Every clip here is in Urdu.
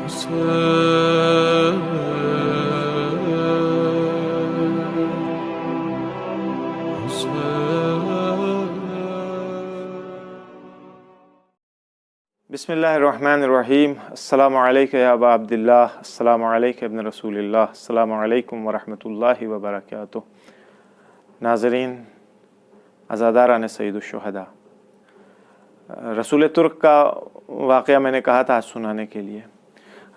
بسم اللہ الرحمن الرحیم. السلام علیکم یا ابا عبداللہ، السلام علیکم ابن رسول اللہ، السلام علیکم ورحمۃ اللہ وبرکاتہ. ناظرین عزاداران سید الشہداء، رسول ترک کا واقعہ میں نے کہا تھا آج سنانے کے لیے.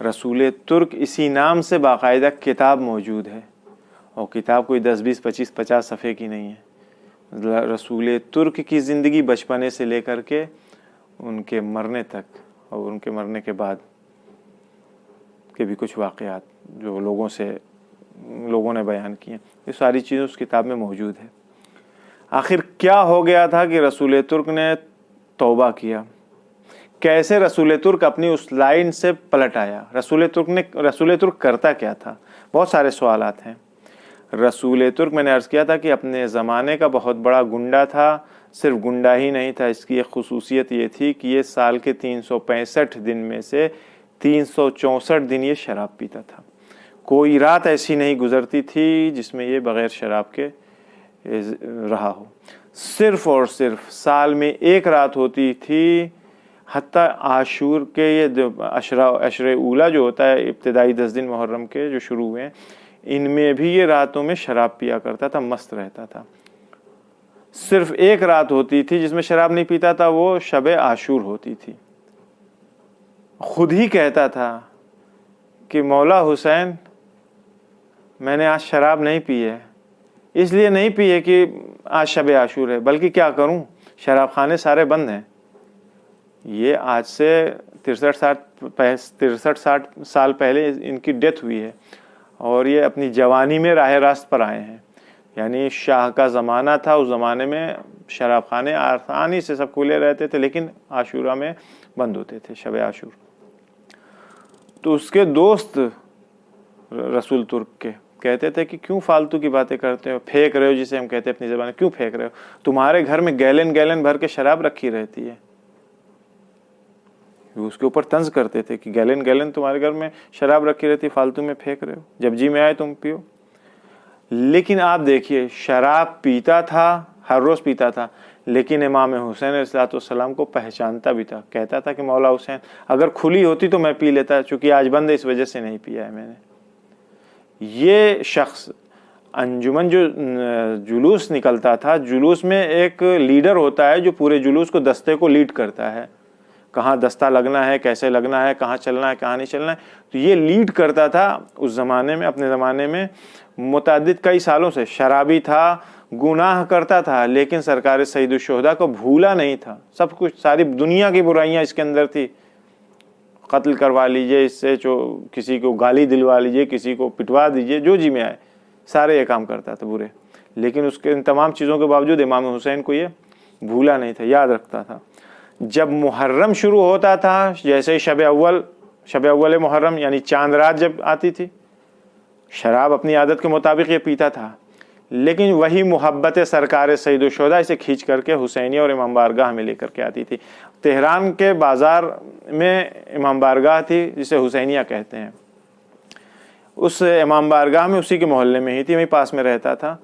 رسول ترک اسی نام سے باقاعدہ کتاب موجود ہے، اور کتاب کوئی 10 20 25 50 صفحے کی نہیں ہے. رسول ترک کی زندگی بچپنے سے لے کر کے ان کے مرنے تک اور ان کے مرنے کے بعد کے بھی کچھ واقعات جو لوگوں نے بیان کیے، یہ ساری چیزیں اس کتاب میں موجود ہے. آخر کیا ہو گیا تھا کہ رسول ترک نے توبہ کیا؟ کیسے رسول ترک اپنی اس لائن سے پلٹ آیا؟ رسول ترک کرتا کیا تھا؟ بہت سارے سوالات ہیں. رسول ترک میں نے عرض کیا تھا کہ اپنے زمانے کا بہت بڑا گنڈا تھا. صرف گنڈا ہی نہیں تھا، اس کی ایک خصوصیت یہ تھی کہ یہ سال کے 365 دن میں سے 364 دن یہ شراب پیتا تھا. کوئی رات ایسی نہیں گزرتی تھی جس میں یہ بغیر شراب کے رہا ہو. صرف اور صرف سال میں ایک رات ہوتی تھی، حتیٰ عاشور کے یہ عشر اولا جو ہوتا ہے، ابتدائی 10 دن محرم کے جو شروع ہوئے ہیں، ان میں بھی یہ راتوں میں شراب پیا کرتا تھا، مست رہتا تھا. صرف ایک رات ہوتی تھی جس میں شراب نہیں پیتا تھا، وہ شب عاشور ہوتی تھی. خود ہی کہتا تھا کہ مولا حسین، میں نے آج شراب نہیں پی ہے. اس لیے نہیں پی ہے کہ آج شب عاشور ہے، بلکہ کیا کروں، شراب خانے سارے بند ہیں. یہ آج سے 63-60 سال پہلے ان کی ڈیتھ ہوئی ہے، اور یہ اپنی جوانی میں راہ راست پر آئے ہیں. یعنی شاہ کا زمانہ تھا، اس زمانے میں شراب خانے آسانی سے سب کھلے رہتے تھے، لیکن عاشورہ میں بند ہوتے تھے، شب عاشور. تو اس کے دوست رسول ترک کے کہتے تھے کہ کیوں فالتو کی باتیں کرتے ہو، پھینک رہے ہو، جسے ہم کہتے ہیں اپنی زبان میں، کیوں پھینک رہے ہو؟ تمہارے گھر میں گیلن بھر کے شراب رکھی رہتی ہے. اس کے اوپر طنز کرتے تھے کہ گیلن تمہارے گھر میں شراب رکھی رہتی، فالتو میں پھینک رہے ہو، جب جی میں آئے تم پیو. لیکن آپ دیکھیے، شراب پیتا تھا، ہر روز پیتا تھا، لیکن امام حسین علیہ السلام کو پہچانتا بھی تھا. کہتا تھا کہ مولا حسین، اگر کھلی ہوتی تو میں پی لیتا، چونکہ آج بند ہے اس وجہ سے نہیں پیا ہے میں نے. یہ شخص انجمن جو جلوس نکلتا تھا، جلوس میں ایک لیڈر ہوتا ہے جو پورے جلوس کو، دستے کو لیڈ کرتا ہے، کہاں دستہ لگنا ہے، کیسے لگنا ہے، کہاں چلنا ہے، کہاں نہیں چلنا ہے. تو یہ لیڈ کرتا تھا اس زمانے میں، اپنے زمانے میں متعدد کئی سالوں سے. شرابی تھا، گناہ کرتا تھا، لیکن سرکار سید الشہداء کو بھولا نہیں تھا. سب کچھ، ساری دنیا کی برائیاں اس کے اندر تھی. قتل کروا لیجئے اس سے، جو کسی کو گالی دلوا لیجئے، کسی کو پٹوا دیجئے، جو جی میں آئے، سارے یہ کام کرتا تھا برے. لیکن اس کے ان تمام چیزوں کے باوجود امام حسین کو یہ بھولا نہیں تھا، یاد رکھتا تھا. جب محرم شروع ہوتا تھا، جیسے شب اول محرم یعنی چاند رات جب آتی تھی، شراب اپنی عادت کے مطابق یہ پیتا تھا، لیکن وہی محبت سرکار سید الشہداء اسے کھینچ کر کے حسینیہ اور امام بارگاہ میں لے کر کے آتی تھی. تہران کے بازار میں امام بارگاہ تھی، جسے حسینیہ کہتے ہیں. اس امام بارگاہ میں، اسی کے محلے میں ہی تھی، وہیں پاس میں رہتا تھا.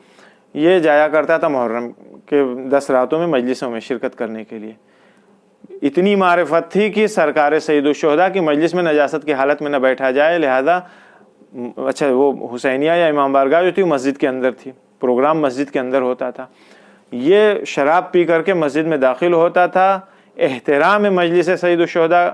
یہ جایا کرتا تھا محرم کے 10 راتوں میں مجلسوں میں شرکت کرنے کے لیے. اتنی معرفت تھی کہ سرکار سید الشہداء کی مجلس میں نجاست کی حالت میں نہ بیٹھا جائے، لہذا وہ حسینیہ یا امام بارگاہ جو تھی وہ مسجد کے اندر تھی، پروگرام مسجد کے اندر ہوتا تھا. یہ شراب پی کر کے مسجد میں داخل ہوتا تھا. احترام مجلس سید الشہداء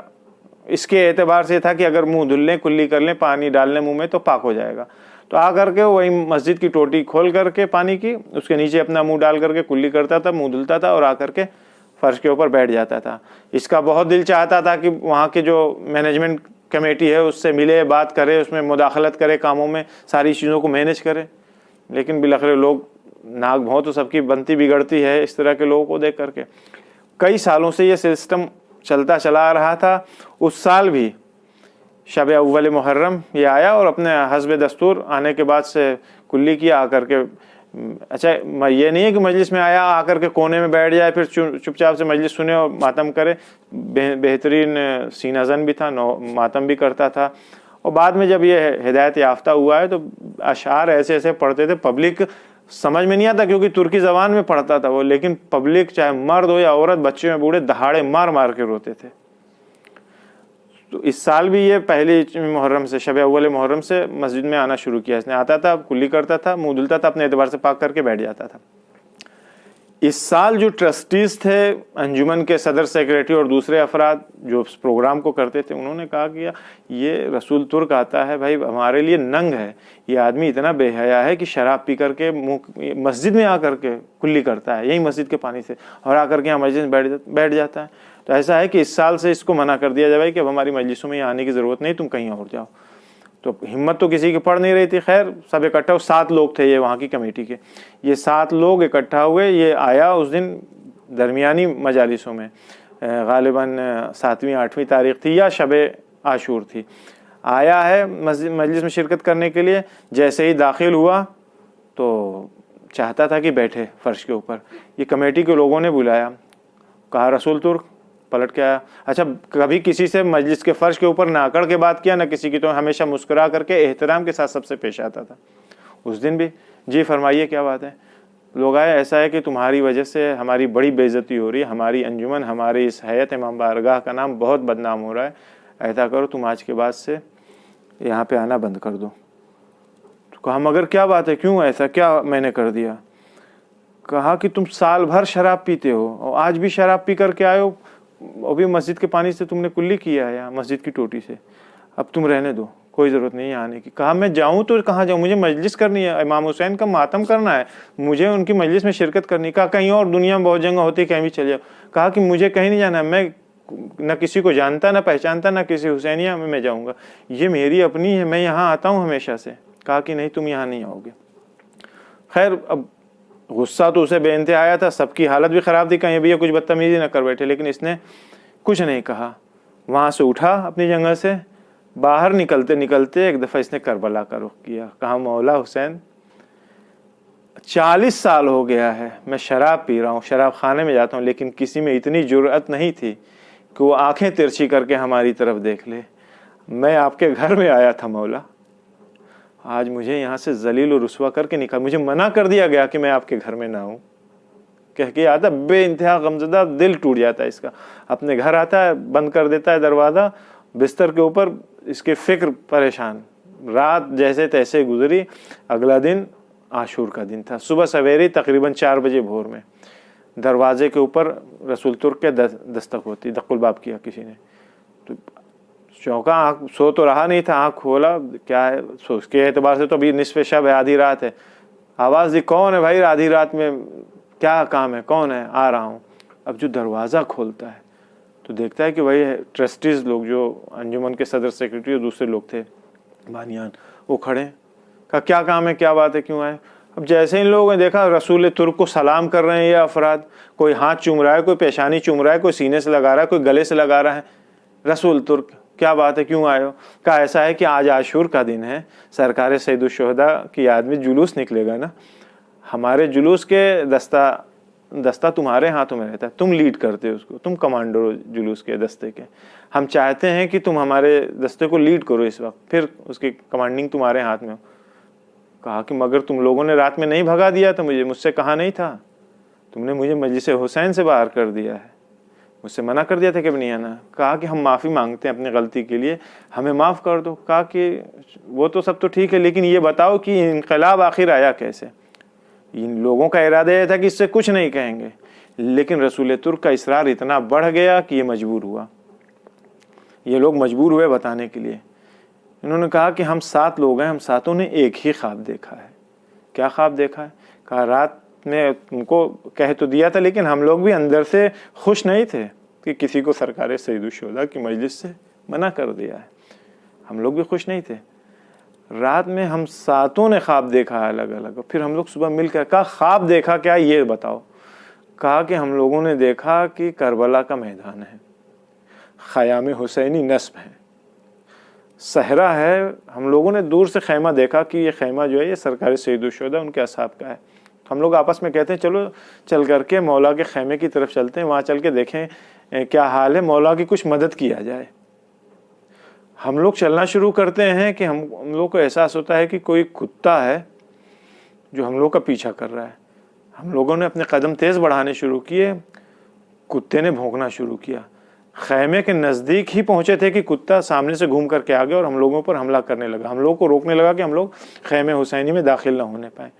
اس کے اعتبار سے تھا کہ اگر منہ دھل لیں، کلی کر لیں، پانی ڈال لیں منہ میں تو پاک ہو جائے گا. تو آ کر کے وہی مسجد کی ٹوٹی کھول کر کے پانی کی، اس کے نیچے اپنا منہ ڈال کر کے کلی کرتا تھا، منہ دھلتا تھا، اور آ کر کے فرش کے اوپر بیٹھ جاتا تھا. اس کا بہت دل چاہتا تھا کہ وہاں کے جو مینجمنٹ کمیٹی ہے اس سے ملے، بات کرے، اس میں مداخلت کرے، کاموں میں ساری چیزوں کو مینیج کرے. لیکن بالاخره لوگ ناک بھوں تو سب کی بنتی بگڑتی ہے. اس طرح کے لوگوں کو دیکھ کر کے کئی سالوں سے یہ سسٹم چلتا چلا آ رہا تھا. اس سال بھی شب اول محرم یہ آیا اور اپنے حسب دستور آنے کے بعد سے کلی کیا، آ کر کے اچھا یہ نہیں ہے کہ مجلس میں آیا آ کر کے کونے میں بیٹھ جائے پھر چپ چاپ سے مجلس سنے اور ماتم کرے. بہترین سینہ زن بھی تھا, ماتم بھی کرتا تھا. اور بعد میں جب یہ ہدایت یافتہ ہوا ہے تو اشعار ایسے ایسے پڑھتے تھے, پبلک سمجھ میں نہیں آتا کیونکہ ترکی زبان میں پڑھتا تھا وہ, لیکن پبلک چاہے مرد ہو یا عورت, بچے میں بوڑھے, دہاڑے مار مار کے روتے تھے. تو اس سال بھی یہ پہلی محرم سے, شب اول محرم سے مسجد میں آنا شروع کیا. اس نے آتا تھا, کلی کرتا تھا, منہ دھلتا تھا, اپنے اعتبار سے پاک کر کے بیٹھ جاتا تھا. اس سال جو ٹرسٹیز تھے انجمن کے, صدر سیکریٹری اور دوسرے افراد جو اس پروگرام کو کرتے تھے, انہوں نے کہا کہ یہ رسول ترک آتا ہے بھائی, ہمارے لیے ننگ ہے. یہ آدمی اتنا بے حیا ہے کہ شراب پی کر کے مسجد میں آ کر کے کلی کرتا ہے, یہی مسجد کے پانی سے, اور آ کر کے یہاں مسجد میں بیٹھ جاتا ہے. تو ایسا ہے کہ اس سال سے اس کو منع کر دیا جائے کہ اب ہماری مجلسوں میں آنے کی ضرورت نہیں, تم کہیں اور جاؤ. تو ہمت تو کسی کی پڑ نہیں رہی تھی. خیر سب اکٹھا ہو, 7 لوگ تھے یہ وہاں کی کمیٹی کے, یہ 7 لوگ اکٹھا ہوئے. یہ آیا اس دن درمیانی مجالسوں میں, غالباً 7ویں 8ویں تاریخ تھی یا شب عاشور تھی. آیا ہے مجلس میں شرکت کرنے کے لیے. جیسے ہی داخل ہوا تو چاہتا تھا کہ بیٹھے فرش کے اوپر. یہ کمیٹی کے لوگوں نے بلایا, کہا رسول ترک, پلٹ کے آیا. اچھا کبھی کسی سے مجلس کے فرش کے اوپر نہ اکڑ کے بات کیا, نہ کسی کی, تو ہمیشہ مسکرا کر کے احترام کے ساتھ سب سے پیش آتا تھا. اس دن بھی, جی فرمائیے کیا بات ہے. لوگ آئے, ایسا ہے کہ تمہاری وجہ سے ہماری بڑی بے عزتی ہو رہی ہے, ہماری انجمن, ہماری اس ہیئت امام بارگاہ کا نام بہت بدنام ہو رہا ہے. ایسا کرو تم آج کے بعد سے یہاں پہ آنا بند کر دو. تو کہا مگر کیا بات ہے, کیوں, ایسا کیا میں نے کر دیا. کہا کہ تم سال بھر شراب پیتے ہو اور آج بھی شراب پی کر کے آئے ہو, ابھی مسجد کے پانی سے تم نے کلی کیا ہے یہاں مسجد کی ٹوٹی سے, اب تم رہنے دو, کوئی ضرورت نہیں ہے آنے کی. کہا میں جاؤں تو کہاں جاؤں, مجھے مجلس کرنی ہے, امام حسین کا ماتم کرنا ہے, مجھے ان کی مجلس میں شرکت کرنی. کہا کہیں اور دنیا میں بہت جگہ ہوتی ہے, کہیں بھی چلے جاؤ. کہا کہ مجھے کہیں نہیں جانا, میں نہ کسی کو جانتا نہ پہچانتا, نہ کسی حسینیہ میں جاؤں گا, یہ میری اپنی ہے, میں یہاں آتا ہوں ہمیشہ سے. کہا کہ نہیں تم یہاں نہیں آؤ گے. خیر اب غصہ تو اسے بے انتہا آیا تھا, سب کی حالت بھی خراب تھی, کہیں بھی یہ کچھ بدتمیزی نہ کر بیٹھے, لیکن اس نے کچھ نہیں کہا. وہاں سے اٹھا اپنی جگہ سے, باہر نکلتے نکلتے ایک دفعہ اس نے کربلا کا رخ کیا. کہا مولا حسین 40 سال ہو گیا ہے میں شراب پی رہا ہوں, شراب خانے میں جاتا ہوں, لیکن کسی میں اتنی جرأت نہیں تھی کہ وہ آنکھیں ترچھی کر کے ہماری طرف دیکھ لے. میں آپ کے گھر میں آیا تھا مولا, آج مجھے یہاں سے ذلیل و رسوا کر کے نکال, مجھے منع کر دیا گیا کہ میں آپ کے گھر میں نہ ہوں. کہہ کے آتا, بے انتہا غمزدہ, دل ٹوٹ جاتا ہے اس کا. اپنے گھر آتا ہے, بند کر دیتا ہے دروازہ, بستر کے اوپر اس کے فکر پریشان. رات جیسے تیسے گزری. اگلا دن عاشور کا دن تھا. صبح سویرے تقریباً 4 بجے بھور میں دروازے کے اوپر رسول ترک کے دستک ہوتی, دق الباب کیا کسی نے. تو چونکا, آنکھ سو تو رہا نہیں تھا, آنکھ کھولا, کیا ہے, اس کے اعتبار سے تو ابھی نصف شب ہے, آدھی رات ہے. آواز دی, کون ہے بھائی آدھی رات میں, کیا کام ہے, کون ہے, آ رہا ہوں. اب جو دروازہ کھولتا ہے تو دیکھتا ہے کہ وہی ٹرسٹیز لوگ جو انجمن کے صدر سیکریٹری اور دوسرے لوگ تھے بانیان, وہ کھڑے. کہا کیا کام ہے, کیا بات ہے, کیوں آئے. اب جیسے ان لوگوں نے دیکھا رسول ترک کو سلام کر رہے ہیں یہ افراد, کوئی ہاتھ چوم رہا ہے, کوئی پیشانی چوم رہا ہے, کوئی سینے سے لگا رہا ہے, کوئی گلے سے لگا رہا ہے. رسول ترک کیا بات ہے, کیوں آئے ہو. کہا ایسا ہے کہ آج عاشور کا دن ہے, سرکار سید الشہداء کی یاد میں جلوس نکلے گا نا, ہمارے جلوس کے دستہ تمہارے ہاتھوں میں رہتا ہے, تم لیڈ کرتے ہو اس کو, تم کمانڈر ہو جلوس کے دستے کے. ہم چاہتے ہیں کہ تم ہمارے دستے کو لیڈ کرو اس وقت, پھر اس کی کمانڈنگ تمہارے ہاتھ میں ہو. کہا کہ مگر تم لوگوں نے رات میں نہیں بھگا دیا تھا مجھ سے کہا نہیں تھا, تم نے مجھے مجلس حسین سے باہر کر دیا ہے, مجھ سے منع کر دیا تھا کہ نہیں آنا. کہا کہ ہم معافی مانگتے ہیں اپنی غلطی کے لیے, ہمیں معاف کر دو. کہا کہ وہ تو سب تو ٹھیک ہے, لیکن یہ بتاؤ کہ انقلاب آخر آیا کیسے. ان لوگوں کا ارادہ یہ تھا کہ اس سے کچھ نہیں کہیں گے, لیکن رسول ترک کا اصرار اتنا بڑھ گیا کہ یہ مجبور ہوا, یہ لوگ مجبور ہوئے بتانے کے لیے. انہوں نے کہا کہ ہم 7 لوگ ہیں, ہم 7 نے ایک ہی خواب دیکھا ہے. کیا خواب دیکھا ہے. کہا رات میں ان کو کہہ تو دیا تھا, لیکن ہم لوگ بھی اندر سے خوش نہیں تھے کہ کسی کو سرکار سید الشہداء کی مجلس سے منع کر دیا ہے, ہم لوگ بھی خوش نہیں تھے. رات میں ہم 7 نے خواب دیکھا ہے الگ الگ, پھر ہم لوگ صبح مل کر کہا خواب دیکھا کیا یہ بتاؤ. کہا کہ ہم لوگوں نے دیکھا کہ کربلا کا میدان ہے, خیام حسینی نصب ہے, صحرا ہے. ہم لوگوں نے دور سے خیمہ دیکھا کہ یہ خیمہ جو ہے یہ سرکار سید الشہداء ان کے اصحاب کا ہے. تو ہم لوگ آپس میں کہتے ہیں چلو چل کر کے مولا کے خیمے کی طرف چلتے ہیں، وہاں چل کے دیکھیں کیا حال ہے، مولا کی کچھ مدد کیا جائے۔ ہم لوگ چلنا شروع کرتے ہیں کہ ہم لوگ کو احساس ہوتا ہے کہ کوئی کتا ہے جو ہم لوگ کا پیچھا کر رہا ہے۔ ہم لوگوں نے اپنے قدم تیز بڑھانے شروع کیے، کتے نے بھونکنا شروع کیا۔ خیمے کے نزدیک ہی پہنچے تھے کہ کتا سامنے سے گھوم کر کے آ گیا اور ہم لوگوں پر حملہ کرنے لگا، ہم لوگوں کو روکنے لگا کہ ہم لوگ خیمے حسینی میں داخل نہ ہونے پائیں۔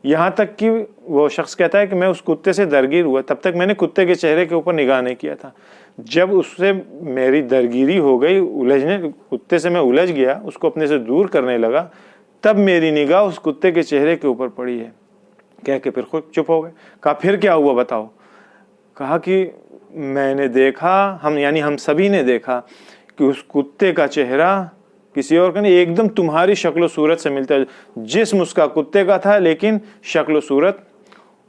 یہاں تک کہ وہ شخص کہتا ہے کہ میں اس کتے سے درگیر ہوا، تب تک میں نے کتے کے چہرے کے اوپر نگاہ نہیں کیا تھا۔ جب اس سے میری درگیری ہو گئی، کتے سے میں الجھ گیا، اس کو اپنے سے دور کرنے لگا، تب میری نگاہ اس کتے کے چہرے کے اوپر پڑی ہے۔ کہہ کے پھر خود چپ ہو گئے۔ کہا پھر کیا ہوا بتاؤ؟ کہا کہ میں نے دیکھا، ہم سبھی نے دیکھا کہ اس کتے کا چہرہ کسی اور کا نہیں، ایک دم تمہاری شکل و صورت سے ملتا ہے۔ جسم اس کا کتے کا تھا لیکن شکل و صورت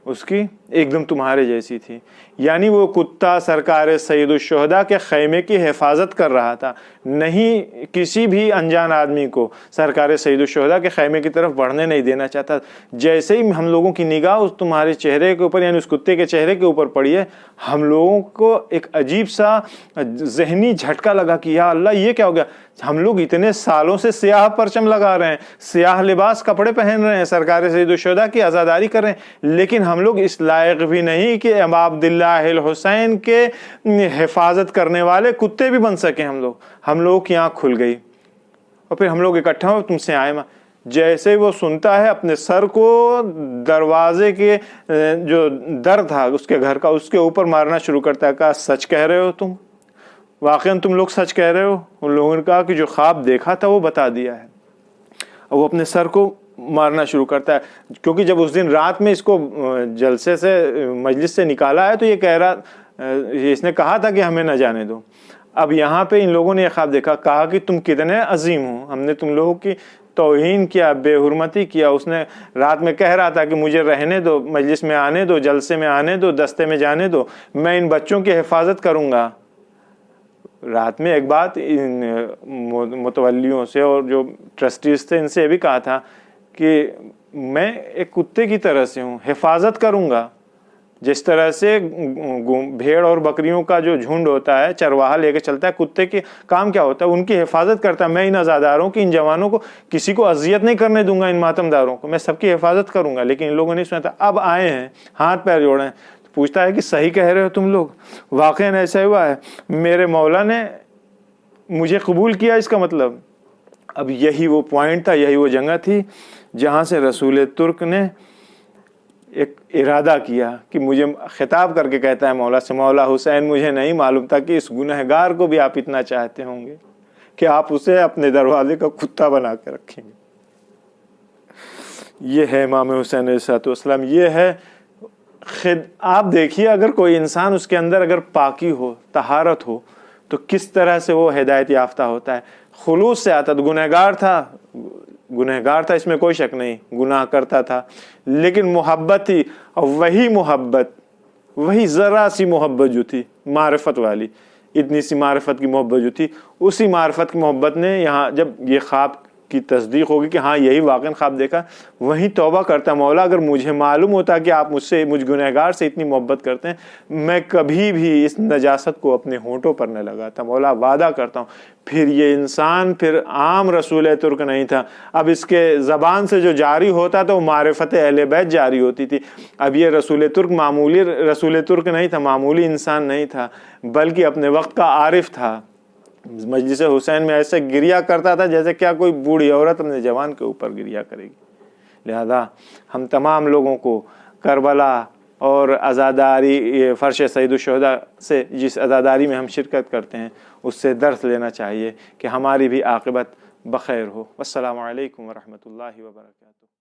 اس کی ایک دم تمہارے جیسی تھی۔ یعنی وہ کتا سرکار سید الشہداء کے خیمے کی حفاظت کر رہا تھا، نہیں کسی بھی انجان آدمی کو سرکار سید الشہداء کے خیمے کی طرف بڑھنے نہیں دینا چاہتا۔ جیسے ہی ہم لوگوں کی نگاہ اس تمہارے چہرے کے اوپر یعنی اس کتے کے چہرے کے اوپر پڑی ہے، ہم لوگوں کو ایک عجیب سا ذہنی جھٹکا لگا کہ یا اللہ یہ کیا ہو گیا؟ ہم لوگ اتنے سالوں سے سیاہ پرچم لگا رہے ہیں، سیاہ لباس کپڑے پہن رہے ہیں، سرکار سید الشہداء کی عزاداری کر رہے ہیں، لیکن ہم لوگ اس لائق بھی نہیں کہ ابا عبداللہ الحسین کے حفاظت کرنے والے کتے بھی بن سکیں۔ ہم لوگ کی آنکھ کھل گئی اور پھر ہم لوگ اکٹھا ہو تم سے آئے۔ جیسے ہی وہ سنتا ہے اپنے سر کو دروازے کے جو در تھا اس کے گھر کا، اس کے اوپر مارنا شروع کرتا ہے۔ کہا سچ کہہ رہے ہو تم؟ واقعاً تم لوگ سچ کہہ رہے ہو؟ ان لوگوں نے کہا کہ جو خواب دیکھا تھا وہ بتا دیا ہے۔ اور وہ اپنے سر کو مارنا شروع کرتا ہے، کیونکہ جب اس دن رات میں اس کو جلسے سے مجلس سے نکالا ہے تو یہ کہہ رہا، اس نے کہا تھا کہ ہمیں نہ جانے دو۔ اب یہاں پہ ان لوگوں نے یہ خواب دیکھا، کہا کہ تم کتنے عظیم ہو، ہم نے تم لوگوں کی توہین کیا، بے حرمتی کیا۔ اس نے رات میں کہہ رہا تھا کہ مجھے رہنے دو، مجلس میں آنے دو، جلسے میں آنے دو، دستے میں جانے دو، میں ان بچوں کی حفاظت کروں گا۔ رات میں ایک بات متولیوں سے اور جو ٹرسٹیز تھے ان سے یہ بھی کہا تھا کہ میں ایک کتے کی طرح سے ہوں، حفاظت کروں گا۔ جس طرح سے بھیڑ اور بکریوں کا جو جھنڈ ہوتا ہے چرواہا لے کے چلتا ہے، کتے کے کام کیا ہوتا ہے؟ ان کی حفاظت کرتا ہے۔ میں ان عزاداروں کی، ان جوانوں کو کسی کو اذیت نہیں کرنے دوں گا، ان ماتم داروں کو میں سب کی حفاظت کروں گا۔ لیکن ان لوگوں نے سنا تھا، اب آئے ہیں ہاتھ پیر جوڑے ہیں، پوچھتا ہے کہ صحیح کہہ رہے ہو تم لوگ؟ واقعاً ایسا ہوا ہے، میرے مولا نے مجھے قبول کیا، اس کا مطلب۔ اب یہی وہ پوائنٹ تھا، یہی وہ جگہ تھی جہاں سے رسول ترک نے ایک ارادہ کیا کہ مجھے خطاب کر کے کہتا ہے مولا سے، مولا حسین مجھے نہیں معلوم تھا کہ اس گنہگار کو بھی آپ اتنا چاہتے ہوں گے کہ آپ اسے اپنے دروازے کا کتا بنا کے رکھیں گے۔ یہ ہے امام حسین علیہ السلام، یہ ہے آپ دیکھیے اگر کوئی انسان اس کے اندر اگر پاکی ہو، طہارت ہو تو کس طرح سے وہ ہدایت یافتہ ہوتا ہے۔ خلوص سے آتا، گنہگار تھا، اس میں کوئی شک نہیں، گناہ کرتا تھا، لیکن محبت تھی، اور وہی محبت، وہی ذرا سی محبت جو تھی معرفت والی، اتنی سی معرفت کی محبت جو تھی، اسی معرفت کی محبت نے یہاں جب یہ خواب کی تصدیق ہوگی کہ ہاں یہی واقعاً خواب دیکھا، وہیں توبہ کرتا مولا اگر مجھے معلوم ہوتا کہ آپ مجھ گنہگار سے اتنی محبت کرتے ہیں، میں کبھی بھی اس نجاست کو اپنے ہونٹوں پر نہ لگاتا، مولا وعدہ کرتا ہوں۔ پھر یہ انسان پھر عام رسول ترک نہیں تھا، اب اس کے زبان سے جو جاری ہوتا تو معرفت اہل بیت جاری ہوتی تھی۔ اب یہ رسول ترک معمولی رسول ترک نہیں تھا، معمولی انسان نہیں تھا، بلکہ اپنے وقت کا عارف تھا۔ مجلس حسین میں ایسے گریا کرتا تھا جیسے کیا کوئی بوڑھی عورت اپنے جوان کے اوپر گریا کرے گی۔ لہذا ہم تمام لوگوں کو کربلا اور عزاداری فرش سید الشہداء سے جس عزاداری میں ہم شرکت کرتے ہیں اس سے درس لینا چاہیے کہ ہماری بھی عاقبت بخیر ہو۔ والسلام علیکم ورحمۃ اللہ وبرکاتہ۔